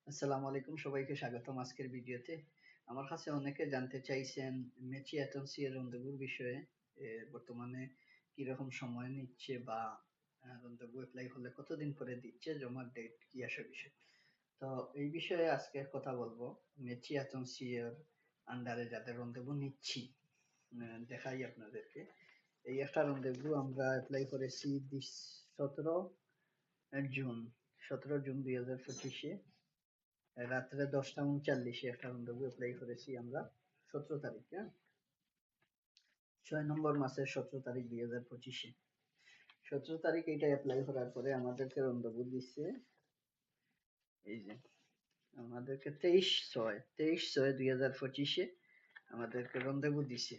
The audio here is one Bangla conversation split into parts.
আসসালামু আলাইকুম, সবাইকে স্বাগতম আজকের ভিডিওতে। আমার কাছে অনেকে জানতে চাইছেন মেচি এতনসি এর রন্ধেবুর বিষয়ে। বর্তমানে কিরকম সময় নিচ্ছে বা রন্ধেবু অ্যাপ্লাই হলে কতদিন পরে দিচ্ছে, জমার ডেট কি আসে বিষয়। তো এই বিষয়ে আজকে কথা বলবো। মেচি এতনসি এর আন্ডারে যাদের রন্ধেবু নিচ্ছি, দেখাই আপনাদেরকে। এই একটা রন্ধেবু আমরা অ্যাপ্লাই করেছি 17 জুন 17 জুন 2025-এ রাত্রে 10টা 39-এ একটা রন্ধেবু অ্যাপ্লাই করেছি আমরা 17 তারিখ, হ্যাঁ, 6 নম্বর মাসের 17 তারিখ 2025-এ। 17 তারিখ এটা অ্যাপ্লাই করার পরে আমাদেরকে রন্ধেবু দিচ্ছে, এই যে আমাদেরকে 23/6 2025-এ আমাদেরকে রন্ধেবু দিছে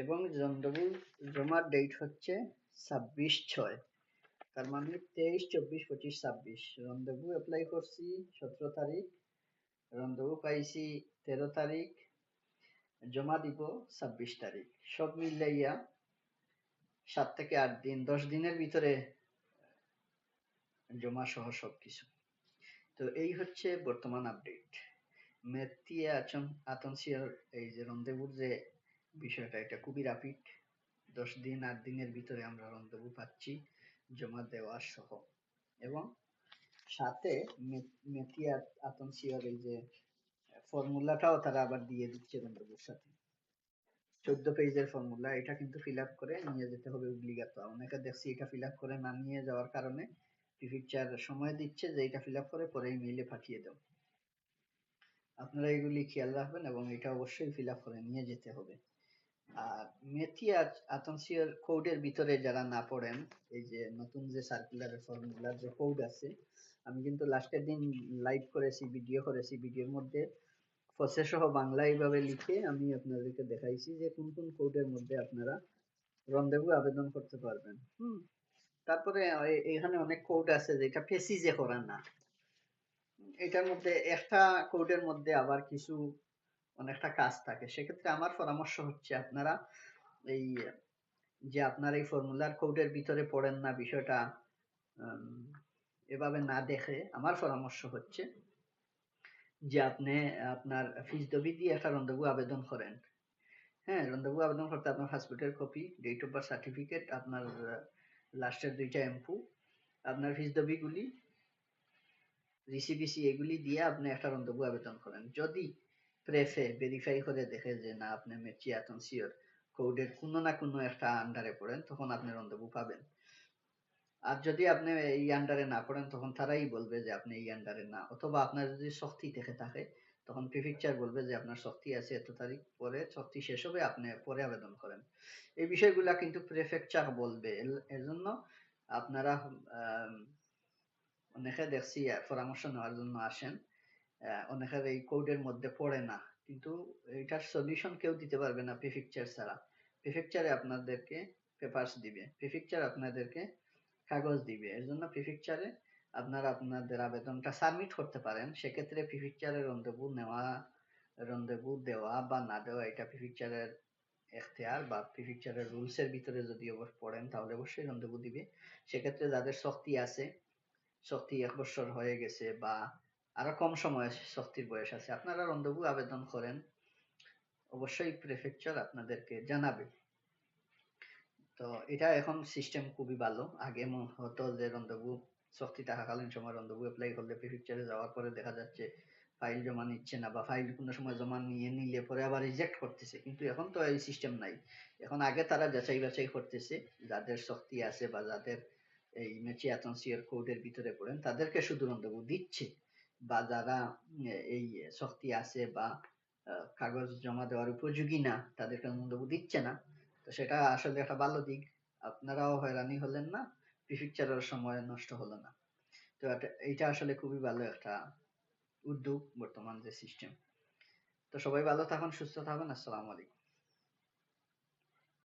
এবং রন্ধেবু জমার ডেট হচ্ছে 26/6। তার মানে 23 24 25 26 রন্ধেবু অ্যাপ্লাই করছি 17 তারিখ, রন্ধেবু পাইছি 13 তারিখ, জমা দিব 26 তারিখ। সব মিলাইয়া 7 থেকে 8 দিন, 10 দিনের ভিতরে জমা সহ সবকিছু। তো এই হচ্ছে বর্তমান আপডেট। মেথিয়া আতনসিয়ার এই যে রন্ধেবুর যে বিষয়টা, এটা খুবই রাপিড। 10 দিন 8 দিনের ভিতরে আমরা রন্ধেবু পাচ্ছি জমা দেওয়া সহ, এবং সাথে মেথিয়া আতনসিয়ার এই যে ফর্মুলাটাও তারা আবার দিয়ে দিচ্ছে রন্ধেবুর সাথে। 14 পেজের ফর্মুলা, এটা কিন্তু ফিল আপ করে নিয়ে যেতে হবে অব্লিগাত। অনেকে দেখছি এটা ফিল আপ করে না নিয়ে যাওয়ার কারণে প্রিফেকচার সময় দিচ্ছে যে এটা ফিল আপ করে পরে ইমেইলে পাঠিয়ে দাও। আপনারা এগুলি খেয়াল রাখবেন এবং এটা অবশ্যই ফিল আপ করে নিয়ে যেতে হবে। আর মেথিয়া আতনসিয়ার কোডের ভিতরে যারা না পড়েন, এই যে নতুন যে সার্কুলারের ফর্মুলার যে কোড আছে, আমি কিন্তু লাস্টের দিন লাইভ করেছি, ভিডিও করেছি। ভিডিওর মধ্যে প্রসেস সহ বাংলা এইভাবে লিখে আমি আপনাদেরকে দেখাইছি যে কোন কোন কোডের মধ্যে আপনারা রন্ধেবু আবেদন করতে পারবেন। তারপরে এখানে অনেক কোড আছে যেটা পেসিজে করা না। এটার মধ্যে একটা কোডের মধ্যে আবার কিছু অনেকটা কাজ থাকে। সেক্ষেত্রে আমার পরামর্শ হচ্ছে আপনারা এই যে আপনার এই ফর্মুলার কোডের ভিতরে পড়েন না বিষয়টা, এভাবে না দেখে আমার পরামর্শ হচ্ছে যে আপনি আপনার ফিসডবি দিয়ে একটা রন্ধেবু আবেদন করেন। হ্যাঁ, রন্ধেবু আবেদন করতে আপনার পাসপোর্টের কপি, ডেট অফ বার্থ সার্টিফিকেট, আপনার লাস্টের 2টা এমপু, আপনার ফিসডবিগুলি, রিসিপিসি এগুলি দিয়ে আপনি একটা রন্ধেবু আবেদন করেন। যদি প্রেফে ভেরিফাই করে দেখে যে না আপনি মেচি আতনসিওর কোডের কোনো না কোনো একটা আন্ডারে পড়েন, তখন আপনি রন্ধেবু পাবেন। আর যদি আপনি এই আন্ডারে না পড়েন, তখন তারাই বলবে যে আপনি এই আন্ডারে না, অথবা আপনার যদি শক্তি থেকে থাকে তখন প্রিফেকচার বলবে যে আপনার শক্তি আছে এত তারিখ পরে, শক্তি শেষ হবে, আপনি পরে আবেদন করেন। এই বিষয়গুলা কিন্তু প্রিফেকচার বলবে। এর জন্য আপনারা অনেকে দেখছি পরামর্শ নেওয়ার জন্য আসেন, অনেকের এই কোডের মধ্যে পড়ে না, কিন্তু এটার সলিউশন কেউ দিতে পারবে না প্রিফেকচার ছাড়া। প্রিফেকচারে আপনাদেরকে পেপারস দিবে, প্রিফেকচার আপনাদেরকে কাগজ দিবে। এর জন্য প্রিফেকচারে আপনারা আপনাদের আবেদনটা সাবমিট করতে পারেন। সেক্ষেত্রে প্রিফেকচারের রন্ধেবু দেওয়া বা না দেওয়া এটা প্রিফেকচারের এখতিয়ার বা প্রিফেকচারের রুলস এর ভিতরে যদি পড়েন তাহলে অবশ্যই রন্ধেবু দিবে। সেক্ষেত্রে যাদের শক্তি আছে, শক্তি 1 বছর হয়ে গেছে বা আরো কম সময় শক্তির বয়স আছে, আপনারা রন্ধেবু আবেদন করেন, অবশ্যই প্রিফেকচার আপনাদেরকে জানাবে। তো এটা এখন সিস্টেম খুবই ভালো। আগে হতো যে রন্ধেবু শক্তি থাকাকালীন সময় রন্ধেবু অ্যাপ্লাই করলে প্রিফেকচারে যাওয়ার পরে দেখা যাচ্ছে ফাইল জমা নিচ্ছে না, বা ফাইল কোনো সময় জমা নিয়ে নিলে পরে আবার রিজেক্ট করতেছে। কিন্তু এখন তো এই সিস্টেম নাই। এখন আগে তারা যাচাই বাছাই করতেছে, যাদের শক্তি আছে বা যাদের এই মেচি আতনসিয়ার কোডের ভিতরে পড়েন তাদেরকে শুধু রন্ধেবু দিচ্ছে, বা যারা এই শক্তি আছে বা কাগজ জমা দেওয়ার উপযোগী না তাদেরকে রন্ধেবু দিচ্ছে না। তো সেটা আসলে একটা ভালো দিক। আপনারাও হয়রানি হলেন না, প্রিফেকচারের সময় নষ্ট হলো না। তো এইটা আসলে খুবই ভালো একটা উদ্যোগ বর্তমান যে সিস্টেম। তো সবাই ভালো থাকুন, সুস্থ থাকুন। আসসালামু আলাইকুম।